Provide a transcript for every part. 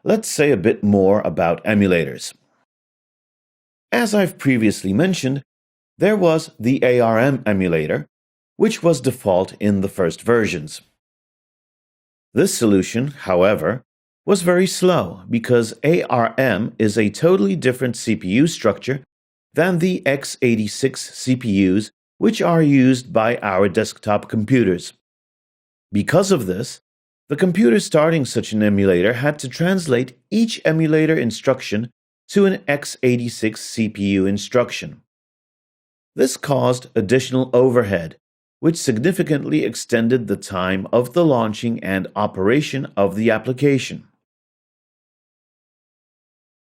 Let's say a bit more about emulators. As I've previously mentioned, there was the ARM emulator, which was default in the first versions. This solution, however, was very slow because ARM is a totally different CPU structure than the x86 CPUs which are used by our desktop computers. Because of this, the computer starting such an emulator had to translate each emulator instruction to an x86 CPU instruction. This caused additional overhead, which significantly extended the time of the launching and operation of the application.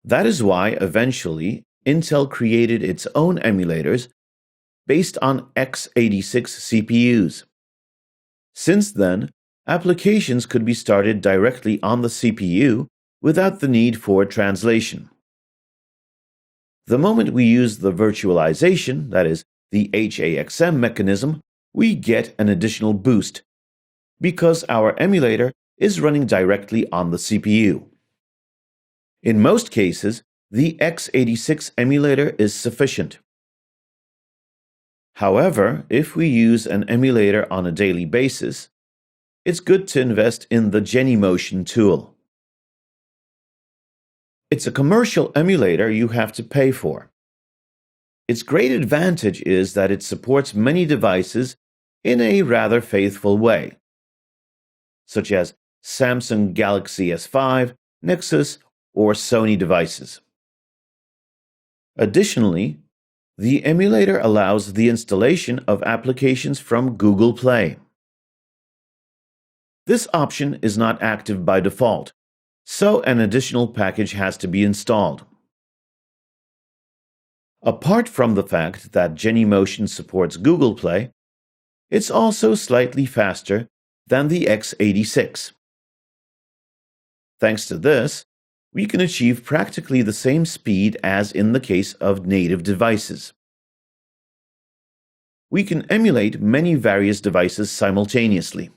That is why eventually Intel created its own emulators based on x86 CPUs. Since then, applications could be started directly on the CPU without the need for translation. The moment we use the virtualization, that is, the HAXM mechanism, we get an additional boost because our emulator is running directly on the CPU. In most cases, the x86 emulator is sufficient. However, if we use an emulator on a daily basis, it's good to invest in the Genymotion tool. It's a commercial emulator you have to pay for. Its great advantage is that it supports many devices in a rather faithful way, such as Samsung Galaxy S5, Nexus, or Sony devices. Additionally, the emulator allows the installation of applications from Google Play. This option is not active by default, so an additional package has to be installed. Apart from the fact that Genymotion supports Google Play, it's also slightly faster than the x86. Thanks to this, we can achieve practically the same speed as in the case of native devices. We can emulate many various devices simultaneously.